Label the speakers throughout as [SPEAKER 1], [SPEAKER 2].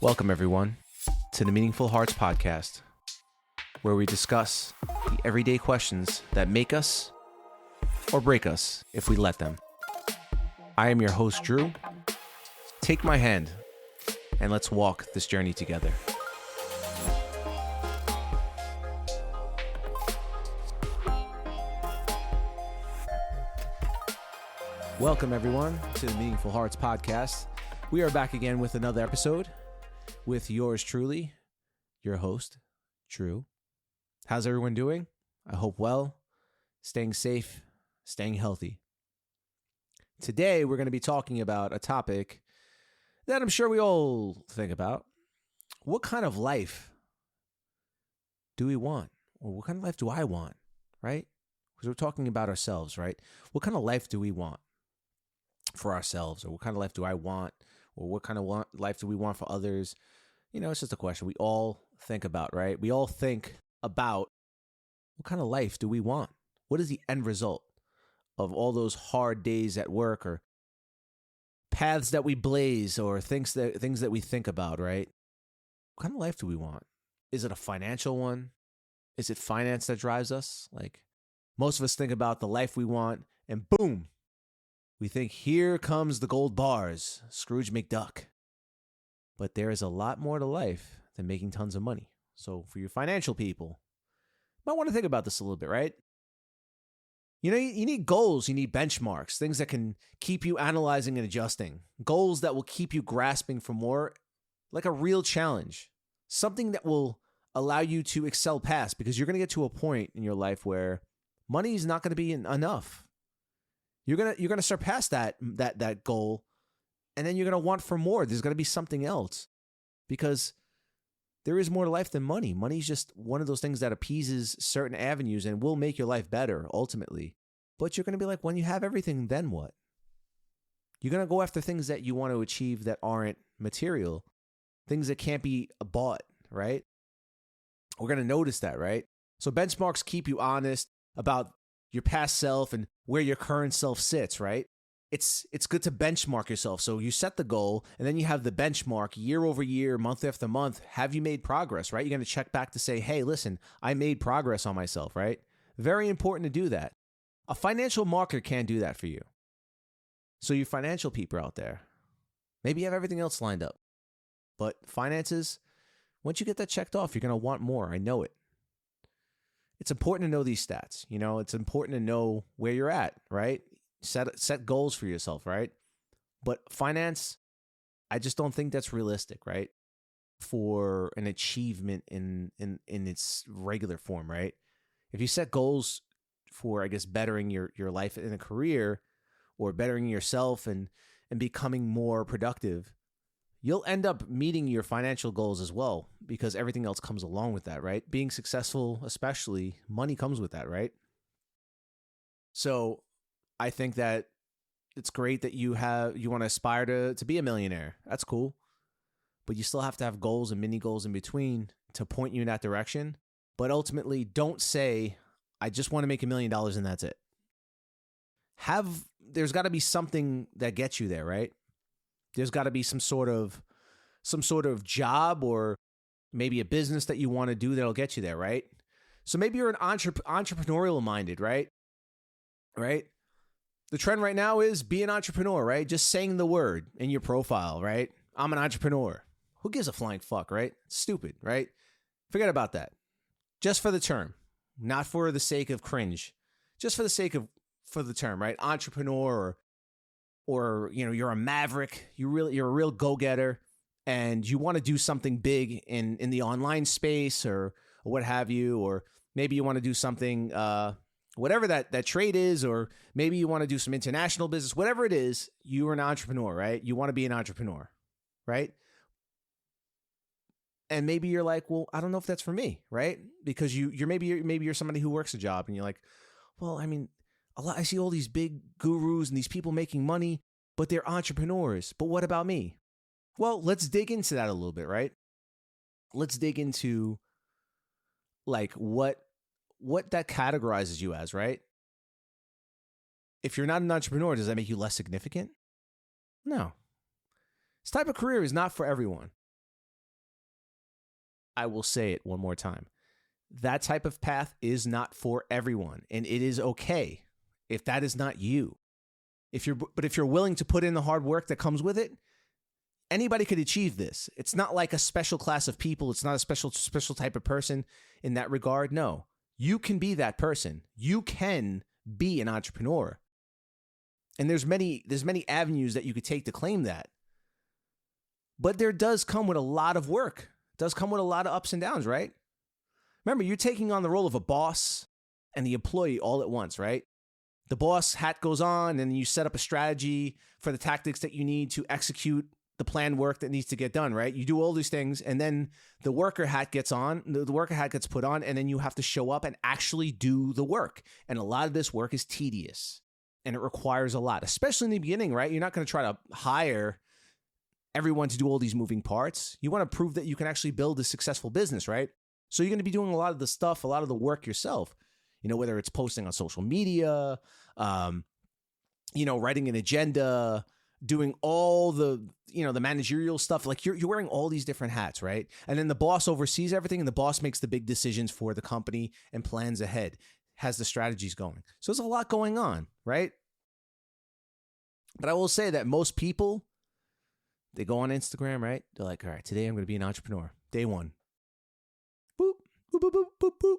[SPEAKER 1] Welcome, everyone, to the Meaningful Hearts podcast, where we discuss the everyday questions that make us or break us if we let them. I am your host, Drew. Take my hand and let's walk this journey together. Welcome, everyone, to the Meaningful Hearts podcast. We are back again with another episode with yours truly, your host, Drew. How's everyone doing? I hope well, staying safe, staying healthy. Today, we're going to be talking about a topic that I'm sure we all think about. What kind of life do we want? Or what kind of life do I want, right? Because we're talking about ourselves, right? What kind of life do we want for ourselves? Or what kind of life do I want? Or what kind of life do we want for others? You know, it's just a question we all think about, right? We all think about what kind of life do we want? What is the end result of all those hard days at work or paths that we blaze or things that we think about, right? What kind of life do we want? Is it a financial one? Is it finance that drives us? Like, most of us think about the life we want and boom, we think, here comes the gold bars, Scrooge McDuck. But there is a lot more to life than making tons of money. So for your financial people, you might want to think about this a little bit, right? You know, you need goals, you need benchmarks, things that can keep you analyzing and adjusting, goals that will keep you grasping for more, like a real challenge, something that will allow you to excel past, because you're going to get to a point in your life where money is not going to be enough. You're gonna surpass that goal, and then you're gonna want for more. There's gonna be something else, because there is more to life than money. Money is just one of those things that appeases certain avenues and will make your life better ultimately. But you're gonna be like, when you have everything, then what? You're gonna go after things that you want to achieve that aren't material, things that can't be bought, right? We're gonna notice that, right? So benchmarks keep you honest about your past self and where your current self sits, right? It's good to benchmark yourself. So you set the goal, and then you have the benchmark year over year, month after month. Have you made progress, right? You're going to check back to say, hey, listen, I made progress on myself, right? Very important to do that. A financial marker can do that for you. So you financial people out there, maybe you have everything else lined up. But finances, once you get that checked off, you're going to want more. I know it. It's important to know these stats. You know, it's important to know where you're at, right? Set goals for yourself, right? But finance, I just don't think that's realistic, right? For an achievement in its regular form, right? If you set goals for, I guess, bettering your life in a career or bettering yourself and becoming more productive, you'll end up meeting your financial goals as well, because everything else comes along with that, right? Being successful, especially, money comes with that, right? So I think that it's great that you want to aspire to be a millionaire. That's cool. But you still have to have goals and mini goals in between to point you in that direction. But ultimately, don't say, I just want to make $1 million and that's it. There's got to be something that gets you there, right? There's got to be some sort of job or maybe a business that you want to do that'll get you there, right? So maybe you're an entrepreneurial minded, right? Right? The trend right now is be an entrepreneur, right? Just saying the word in your profile, right? I'm an entrepreneur. Who gives a flying fuck, right? It's stupid, right? Forget about that. Just for the term, not for the sake of cringe. Just for the sake of the term, right? Entrepreneur or you know, you're a maverick, you're a real go-getter, and you want to do something big in the online space or what have you, or maybe you want to do something, whatever that trade is, or maybe you want to do some international business, whatever it is, you are an entrepreneur, right? You want to be an entrepreneur, right? And maybe you're like, well, I don't know if that's for me, right? Because maybe you're somebody who works a job and you're like, well, I mean, I see all these big gurus and these people making money, but they're entrepreneurs. But what about me? Well, let's dig into that a little bit, right? Let's dig into like what that categorizes you as, right? If you're not an entrepreneur, does that make you less significant? No. This type of career is not for everyone. I will say it one more time. That type of path is not for everyone, and it is okay if that is not you. If you're willing to put in the hard work that comes with it, anybody could achieve this. It's not like a special class of people. It's not a special type of person in that regard. No, you can be that person. You can be an entrepreneur. And there's many avenues that you could take to claim that. But there does come with a lot of work. It does come with a lot of ups and downs, right? Remember, you're taking on the role of a boss and the employee all at once, right? The boss hat goes on, and you set up a strategy for the tactics that you need to execute the planned work that needs to get done, right? You do all these things, and then the worker hat gets on, the worker hat gets put on, and then you have to show up and actually do the work. And a lot of this work is tedious, and it requires a lot, especially in the beginning, right? You're not going to try to hire everyone to do all these moving parts. You want to prove that you can actually build a successful business, right? So you're going to be doing a lot of the stuff, a lot of the work yourself, whether it's posting on social media, writing an agenda, doing all the managerial stuff. Like you're wearing all these different hats, right? And then the boss oversees everything, and the boss makes the big decisions for the company and plans ahead, has the strategies going. So there's a lot going on, right? But I will say that most people, they go on Instagram, right? They're like, all right, today I'm going to be an entrepreneur. Day one. Boop, boop, boop, boop, boop, boop.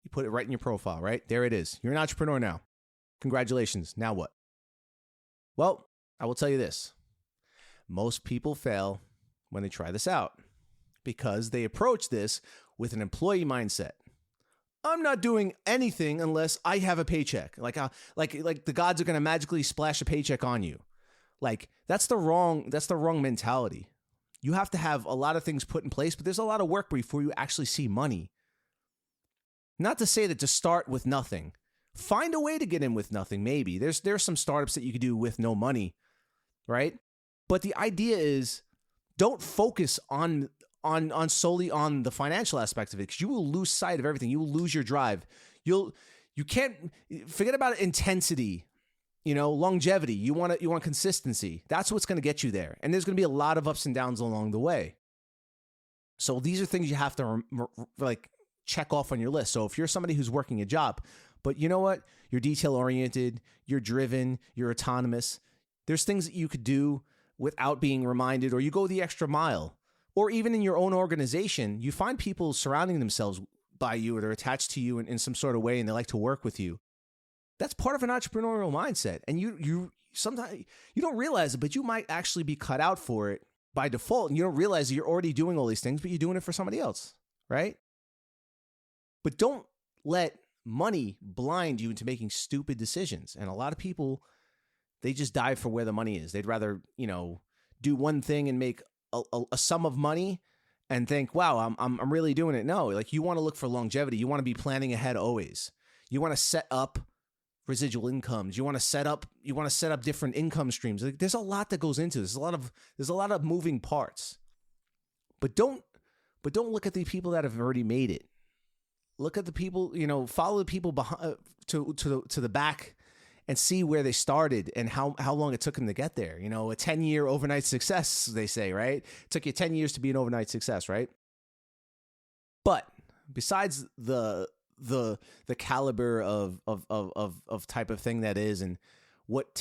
[SPEAKER 1] You put it right in your profile, right? There it is. You're an entrepreneur now. Congratulations. Now what? Well, I will tell you this. Most people fail when they try this out because they approach this with an employee mindset. I'm not doing anything unless I have a paycheck. Like the gods are going to magically splash a paycheck on you. Like that's the wrong mentality. You have to have a lot of things put in place, but there's a lot of work before you actually see money. Not to say that to start with nothing. Find a way to get in with nothing, maybe. There's some startups that you could do with no money, right? But the idea is don't focus on solely on the financial aspect of it, because you will lose sight of everything. You will lose your drive. You can't forget about intensity, longevity. You want consistency. That's what's going to get you there. And there's going to be a lot of ups and downs along the way. So these are things you have to check off on your list. So if you're somebody who's working a job, but you know what? You're detail oriented, you're driven, you're autonomous. There's things that you could do without being reminded, or you go the extra mile. Or even in your own organization, you find people surrounding themselves by you, or they're attached to you in some sort of way, and they like to work with you. That's part of an entrepreneurial mindset. And you sometimes you don't realize it, but you might actually be cut out for it by default, and you don't realize that you're already doing all these things, but you're doing it for somebody else, right? But don't let money blind you into making stupid decisions. And a lot of people, they just dive for where the money is. They'd rather, do one thing and make a sum of money and think, wow, I'm really doing it. No, like you want to look for longevity. You want to be planning ahead always. You want to set up residual incomes. You want to set up different income streams. Like, there's a lot that goes into this. There's a lot of moving parts. But don't look at the people that have already made it. Look at the people, follow the people behind, to the back, and see where they started and how long it took them to get there. A 10-year overnight success, they say, right? It took you 10 years to be an overnight success, right? But besides the caliber of type of thing that is, and what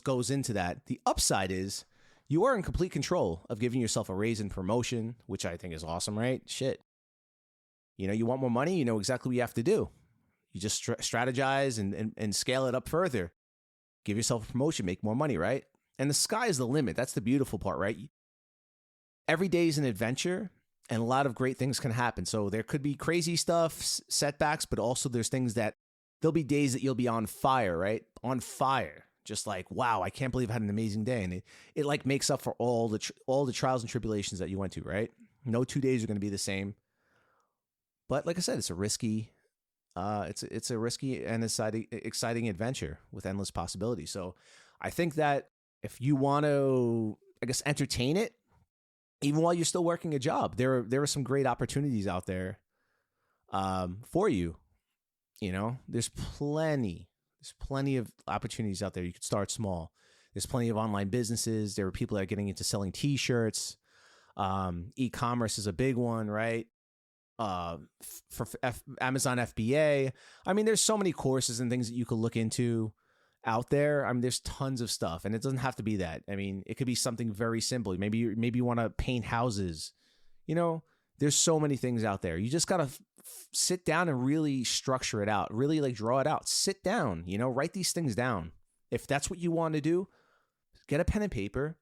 [SPEAKER 1] goes into that, the upside is you are in complete control of giving yourself a raise and promotion, which I think is awesome, right? Shit. You want more money, you know exactly what you have to do. You just strategize and scale it up further. Give yourself a promotion, make more money, right? And the sky is the limit. That's the beautiful part, right? Every day is an adventure, and a lot of great things can happen. So there could be crazy stuff, setbacks, but also there's things that there'll be days that you'll be on fire, right? On fire. Just like, wow, I can't believe I had an amazing day. And it like makes up for all the trials and tribulations that you went to, right? No 2 days are going to be the same. But like I said, it's a risky and exciting adventure with endless possibilities. So I think that if you want to, entertain it, even while you're still working a job, there are some great opportunities out there for you. There's plenty of opportunities out there. You could start small. There's plenty of online businesses. There are people that are getting into selling T-shirts. E-commerce is a big one, right? Amazon FBA. I mean, there's so many courses and things that you could look into out there. I mean, there's tons of stuff, and it doesn't have to be that. I mean, it could be something very simple. Maybe you want to paint houses. There's so many things out there. You just gotta sit down and really structure it out. Really like draw it out. Sit down. Write these things down. If that's what you want to do, get a pen and paper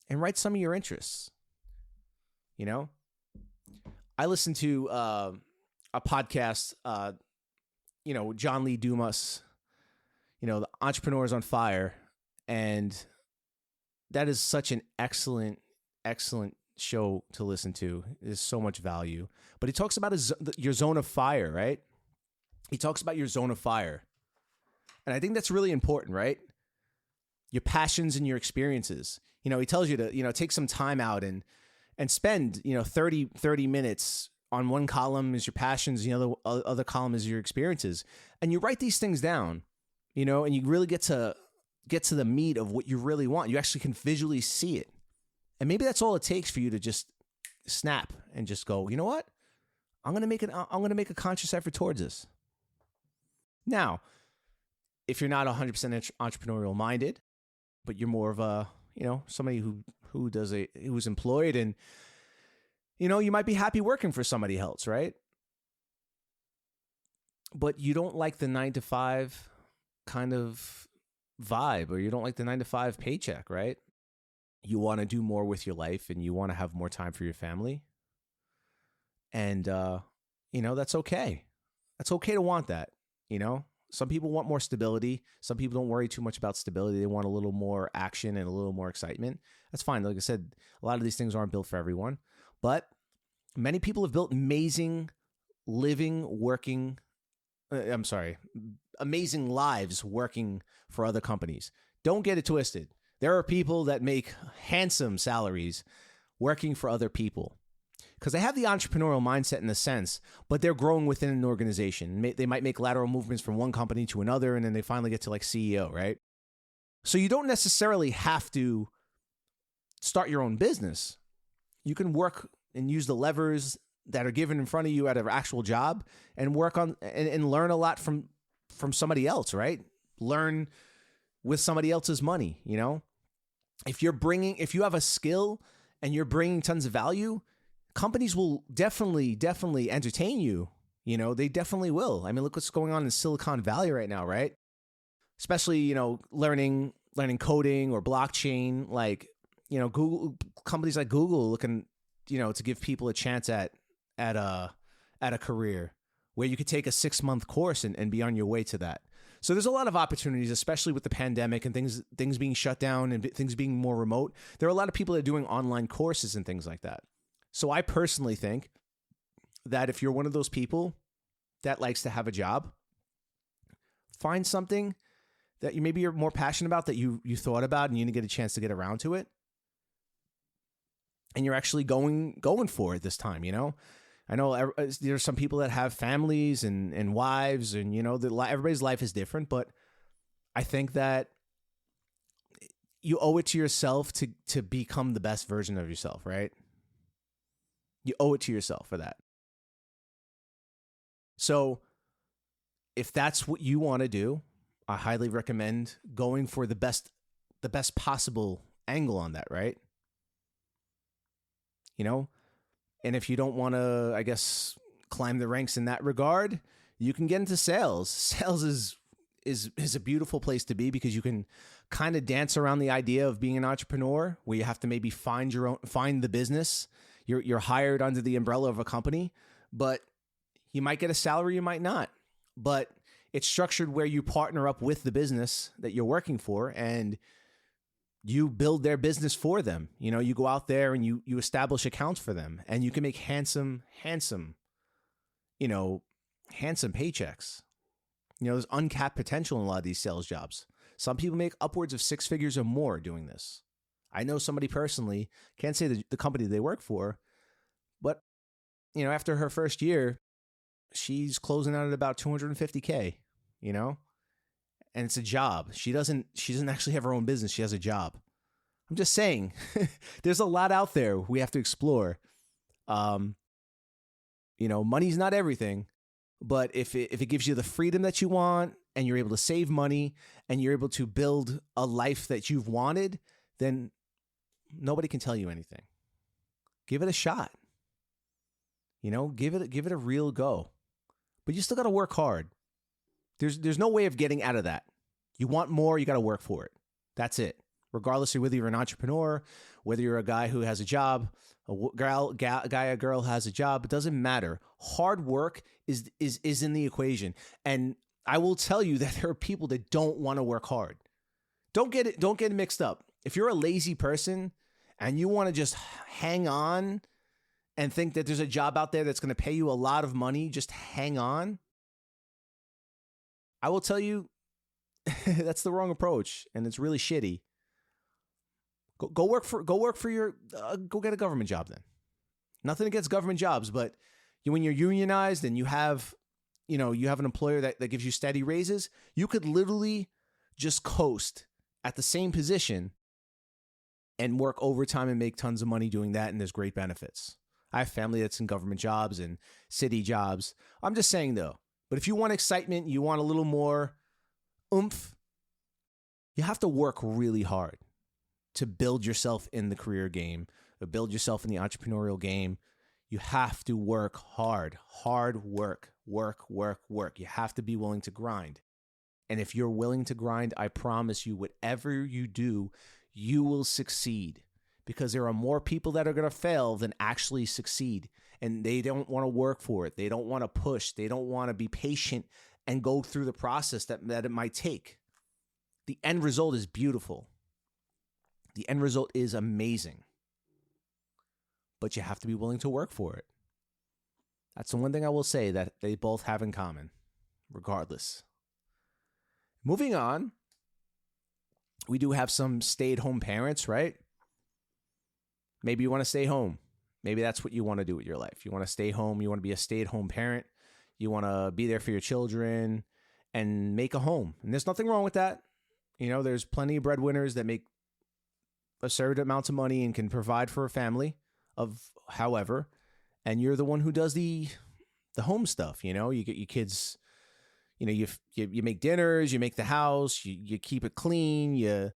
[SPEAKER 1] and write some of your interests. I listened to a podcast, John Lee Dumas, the Entrepreneurs on Fire. And that is such an excellent, excellent show to listen to. There's so much value. But he talks about your zone of fire, right? He talks about your zone of fire. And I think that's really important, right? Your passions and your experiences. He tells you to, take some time out and spend, 30 minutes on one column is your passions, the other column is your experiences. And you write these things down, and you really get to the meat of what you really want. You actually can visually see it. And maybe that's all it takes for you to just snap and just go, you know what? I'm going to make a conscious effort towards this. Now, if you're not 100% entrepreneurial minded, but you're more of a, somebody who's employed and, you might be happy working for somebody else, right? But you don't like the 9-to-5 kind of vibe, or you don't like the 9-to-5 paycheck, right? You want to do more with your life and you want to have more time for your family. And, that's okay. That's okay to want that, Some people want more stability. Some people don't worry too much about stability. They want a little more action and a little more excitement. That's fine. Like I said, a lot of these things aren't built for everyone. But many people have built amazing amazing lives working for other companies. Don't get it twisted. There are people that make handsome salaries working for other people because they have the entrepreneurial mindset in a sense, but they're growing within an organization. They might make lateral movements from one company to another, and then they finally get to like CEO, right? So you don't necessarily have to start your own business. You can work and use the levers that are given in front of you at an actual job and work on and learn a lot from somebody else, right? Learn with somebody else's money, If you have a skill and you're bringing tons of value, companies will definitely entertain you. They definitely will. I mean, look what's going on in Silicon Valley right now, right? Especially, learning coding or blockchain, like, Google, companies like Google looking, to give people a chance at a career where you could take a 6-month course and be on your way to that. So there's a lot of opportunities, especially with the pandemic and things being shut down and things being more remote. There are a lot of people that are doing online courses and things like that. So I personally think that if you're one of those people that likes to have a job, find something that you're more passionate about, that you thought about and you didn't get a chance to get around to it. And you're actually going for it this time, I know there's some people that have families and wives and, everybody's life is different, but I think that you owe it to yourself to become the best version of yourself, right? You owe it to yourself for that. So if that's what you want to do, I highly recommend going for the best possible angle on that, right? And if you don't want to, I guess, climb the ranks in that regard, you can get into sales. Sales is a beautiful place to be because you can kind of dance around the idea of being an entrepreneur where you have to maybe find the business. You're hired under the umbrella of a company, but you might get a salary, you might not. But it's structured where you partner up with the business that you're working for and you build their business for them. You go out there and you establish accounts for them and you can make handsome paychecks. There's uncapped potential in a lot of these sales jobs. Some people make upwards of 6 figures or more doing this. I know somebody personally, can't say the company they work for, but after her first year, she's closing out at about $250K, and it's a job. She doesn't actually have her own business. She has a job. I'm just saying, there's a lot out there we have to explore. Money's not everything, but if it gives you the freedom that you want and you're able to save money and you're able to build a life that you've wanted, then nobody can tell you anything. Give it a shot. Give it a real go. But you still got to work hard. There's no way of getting out of that. You want more, you got to work for it. That's it. Regardless of whether you're an entrepreneur, whether you're a guy who has a job, a girl has a job, it doesn't matter. Hard work is in the equation. And I will tell you that there are people that don't want to work hard. Don't get it mixed up. If you're a lazy person and you want to just hang on and think that there's a job out there that's going to pay you a lot of money, just hang on. I will tell you that's the wrong approach, and it's really shitty. Go work for your go get a government job then. Nothing against government jobs, but when you're unionized and you have an employer that gives you steady raises, you could literally just coast at the same position and work overtime and make tons of money doing that, and there's great benefits. I have family that's in government jobs and city jobs. I'm just saying though, but if you want excitement, you want a little more oomph, you have to work really hard to build yourself in the career game, or build yourself in the entrepreneurial game. You have to work hard work. You have to be willing to grind. And if you're willing to grind, I promise you, whatever you do, you will succeed, because there are more people that are going to fail than actually succeed. And they don't want to work for it. They don't want to push. They don't want to be patient and go through the process that it might take. The end result is beautiful. The end result is amazing. But you have to be willing to work for it. That's the one thing I will say that they both have in common, regardless. Moving on, we do have some stay-at-home parents, right? Maybe you want to stay home. Maybe that's what you want to do with your life. You want to stay home. You want to be a stay-at-home parent. You want to be there for your children and make a home. And there's nothing wrong with that. There's plenty of breadwinners that make a certain amount of money and can provide for a family of however, and you're the one who does the home stuff. You get your kids, you make dinners, you make the house, you keep it clean,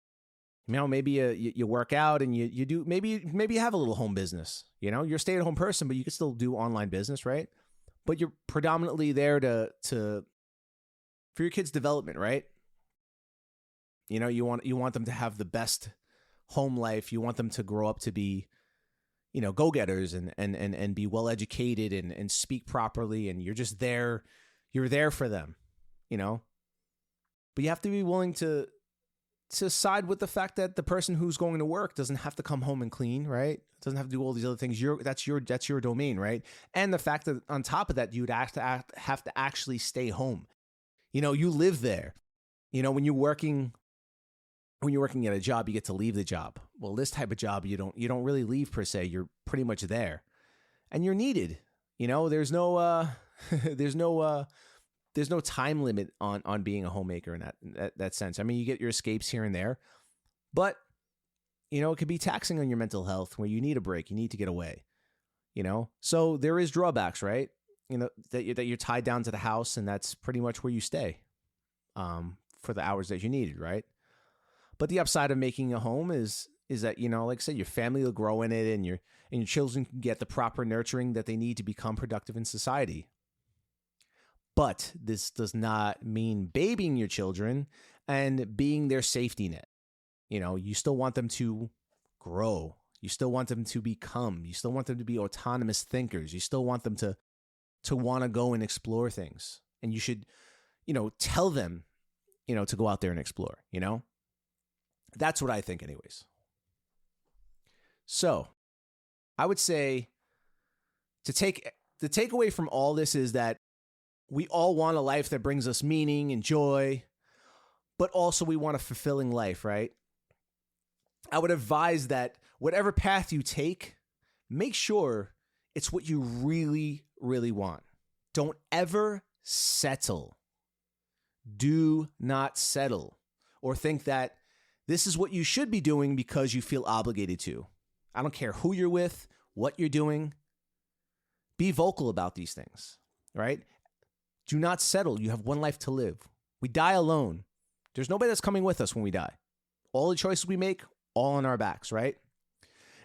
[SPEAKER 1] maybe you work out and you do, maybe you have a little home business. You're a stay-at-home person, but you can still do online business, right? But you're predominantly there for your kids' development, right? You want them to have the best home life. You want them to grow up to be, go-getters and be well-educated and speak properly. And you're just there. You're there for them, But you have to be willing to side with the fact that the person who's going to work doesn't have to come home and clean, right? Doesn't have to do all these other things. That's your domain, right? And the fact that on top of that, you'd have to actually stay home. You live there. When you're working at a job, you get to leave the job. Well, this type of job, you don't really leave per se. You're pretty much there, and you're needed. There's no time limit on being a homemaker in that sense. I mean, you get your escapes here and there, but it could be taxing on your mental health where you need a break, you need to get away. So there is drawbacks, right? That you're tied down to the house, and that's pretty much where you stay for the hours that you needed, right? But the upside of making a home is that, like I said, your family will grow in it, and your children can get the proper nurturing that they need to become productive in society. But this does not mean babying your children and being their safety net. You still want them to grow. You still want them to become. You still want them to be autonomous thinkers. You still want them to want to go and explore things. And you should, tell them, to go out there and explore, That's what I think anyways. So I would say the takeaway from all this is that we all want a life that brings us meaning and joy, but also we want a fulfilling life, right? I would advise that whatever path you take, make sure it's what you really, really want. Don't ever settle. Do not settle or think that This is what you should be doing because you feel obligated to. I don't care who you're with, what you're doing. Be vocal about these things, right? Do not settle. You have one life to live. We die alone. There's nobody that's coming with us when we die. All the choices we make, all on our backs, right?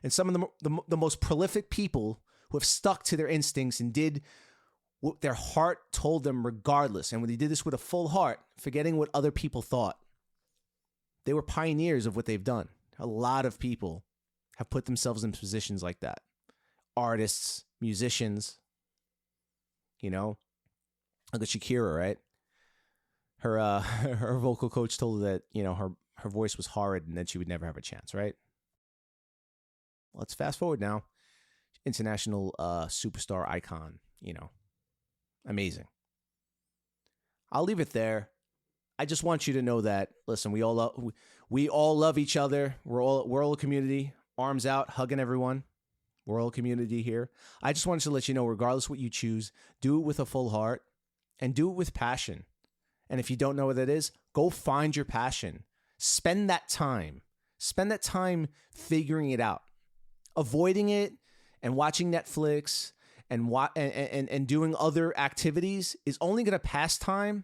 [SPEAKER 1] And some of the most prolific people who have stuck to their instincts and did what their heart told them regardless. And when they did this with a full heart, forgetting what other people thought, they were pioneers of what they've done. A lot of people have put themselves in positions like that. Artists, musicians, you know, look at Shakira, right? Her vocal coach told her that, you know, her voice was horrid and that she would never have a chance, right? Let's fast forward now. International superstar icon, you know, amazing. I'll leave it there. I just want you to know that, listen, we all love each other. We're all a community, arms out, hugging everyone. We're all a community here. I just wanted to let you know, regardless what you choose, do it with a full heart and do it with passion. And if you don't know what that is, go find your passion. Spend that time. Spend that time figuring it out. Avoiding it and watching Netflix and doing other activities is only going to pass time,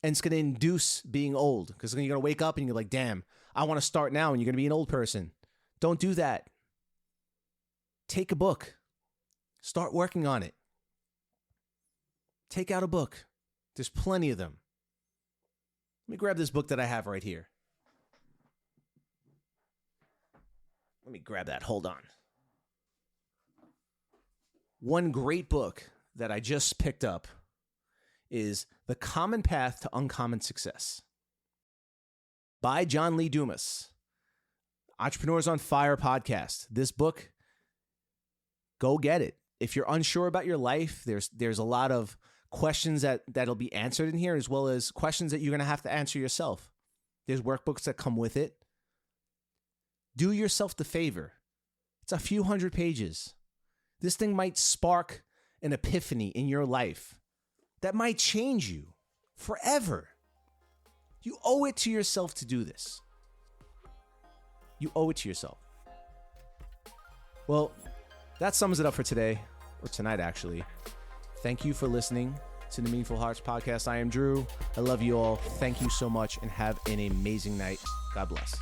[SPEAKER 1] and it's going to induce being old, because you're going to wake up and you're like, damn, I want to start now, and you're going to be an old person. Don't do that. Take a book. Start working on it. Take out a book. There's plenty of them. Let me grab this book that I have right here. Let me grab that. Hold on. One great book that I just picked up is The Common Path to Uncommon Success by John Lee Dumas. Entrepreneurs on Fire podcast. This book, go get it. If you're unsure about your life, there's a lot of questions that'll be answered in here, as well as questions that you're going to have to answer yourself. There's workbooks that come with it. Do yourself the favor. It's a few hundred pages. This thing might spark an epiphany in your life that might change you forever. You owe it to yourself to do this. You owe it to yourself. Well, that sums it up for today, or tonight actually. Thank you for listening to the Meaningful Hearts podcast. I am Drew. I love you all. Thank you so much and have an amazing night. God bless.